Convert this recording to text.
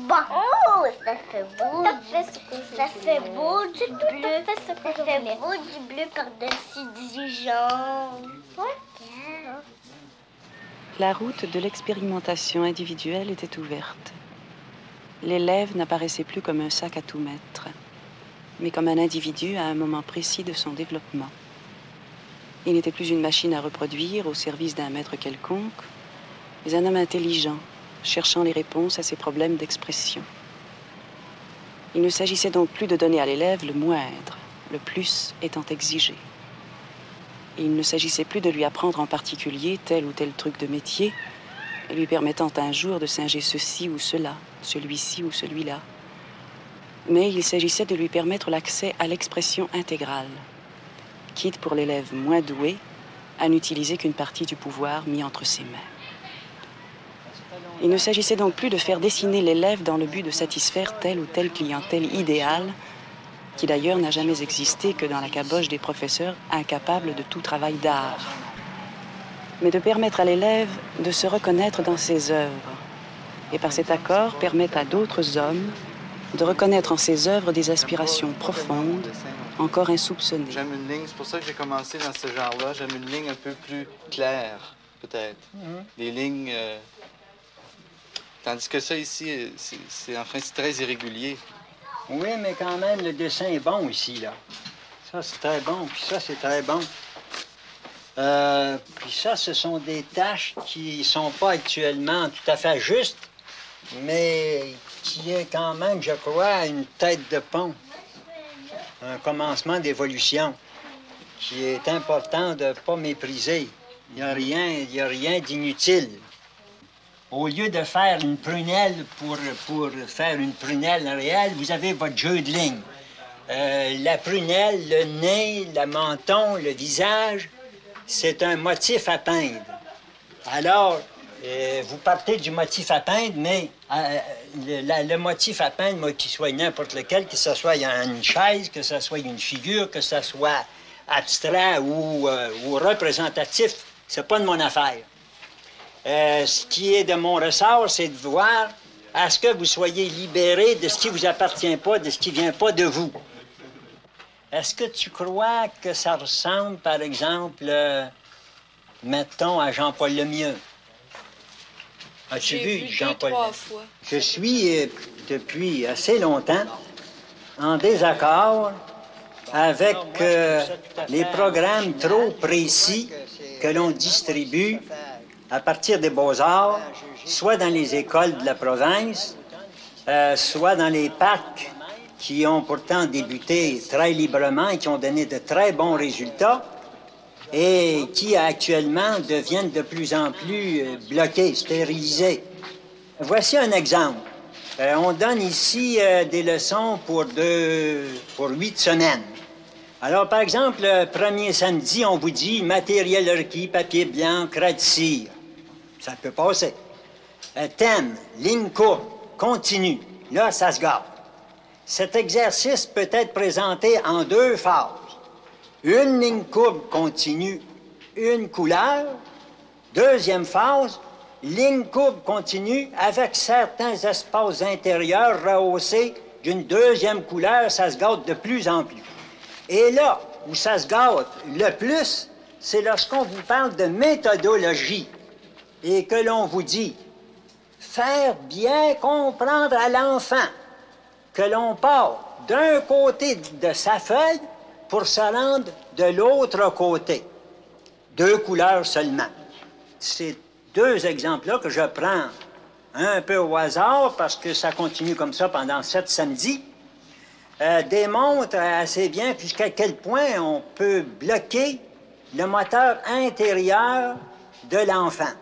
Bon. Oh, ça fait beau. Ça fait beau du bleu. Ça fait beau du bleu par-dessus du jaune. La route de l'expérimentation individuelle était ouverte. L'élève n'apparaissait plus comme un sac à tout mettre, mais comme un individu à un moment précis de son développement. Il n'était plus une machine à reproduire au service d'un maître quelconque, mais un homme intelligent, cherchant les réponses à ses problèmes d'expression. Il ne s'agissait donc plus de donner à l'élève le moindre, le plus étant exigé. Il ne s'agissait plus de lui apprendre en particulier tel ou tel truc de métier, lui permettant un jour de singer ceci ou cela, celui-ci ou celui-là. Mais il s'agissait de lui permettre l'accès à l'expression intégrale, quitte pour l'élève moins doué à n'utiliser qu'une partie du pouvoir mis entre ses mains. Il ne s'agissait donc plus de faire dessiner l'élève dans le but de satisfaire telle ou telle clientèle idéale, qui d'ailleurs n'a jamais existé que dans la caboche des professeurs incapables de tout travail d'art, mais de permettre à l'élève de se reconnaître dans ses œuvres, et par cet accord permettre à d'autres hommes de reconnaître en ses œuvres des aspirations profondes, encore insoupçonnées. J'aime une ligne, c'est pour ça que j'ai commencé dans ce genre-là. J'aime une ligne un peu plus claire, peut-être. Des lignes... Tandis que ça, ici, c'est très irrégulier. Oui, mais quand même, le dessin est bon ici, là. Ça, c'est très bon, puis ça, c'est très bon. Puis ça, ce sont des tâches qui ne sont pas actuellement tout à fait justes, mais qui est quand même, je crois, une tête de pont. Un commencement d'évolution qui est important de ne pas mépriser. Il n'y a rien d'inutile. Au lieu de faire une prunelle pour faire une prunelle réelle, vous avez votre jeu de ligne. La prunelle, le nez, le menton, le visage, c'est un motif à peindre. Alors, vous partez du motif à peindre, mais le motif à peindre, moi, qu'il soit n'importe lequel, que ce soit une chaise, que ce soit une figure, que ce soit abstrait ou représentatif, c'est pas de mon affaire. Ce qui est de mon ressort, c'est de voir à ce que vous soyez libérés de ce qui vous appartient pas, de ce qui vient pas de vous. Est-ce que tu crois que ça ressemble, par exemple, mettons, à Jean-Paul Lemieux? As-tu vu Jean-Paul? Je suis, depuis assez longtemps, en désaccord avec les programmes trop précis que l'on distribue à partir des Beaux-Arts, soit dans les écoles de la province, soit dans les parcs qui ont pourtant débuté très librement et qui ont donné de très bons résultats et qui actuellement deviennent de plus en plus bloqués, stérilisés. Voici un exemple. On donne ici des leçons pour 8 semaines. Alors, par exemple, le premier samedi, on vous dit matériel requis, papier blanc, craie de cire. Ça peut passer. Thème, ligne courte, continue. Là, ça se gâte. Cet exercice peut être présenté en 2 phases. Une ligne courbe continue, une couleur. Deuxième phase, ligne courbe continue avec certains espaces intérieurs rehaussés d'une deuxième couleur. Ça se gâte de plus en plus. Et là où ça se gâte le plus, c'est lorsqu'on vous parle de méthodologie et que l'on vous dit faire bien comprendre à l'enfant que l'on part d'un côté de sa feuille pour se rendre de l'autre côté. 2 couleurs seulement. Ces 2 exemples-là que je prends un peu au hasard parce que ça continue comme ça pendant 7 samedis, démontrent assez bien jusqu'à quel point on peut bloquer le moteur intérieur de l'enfant.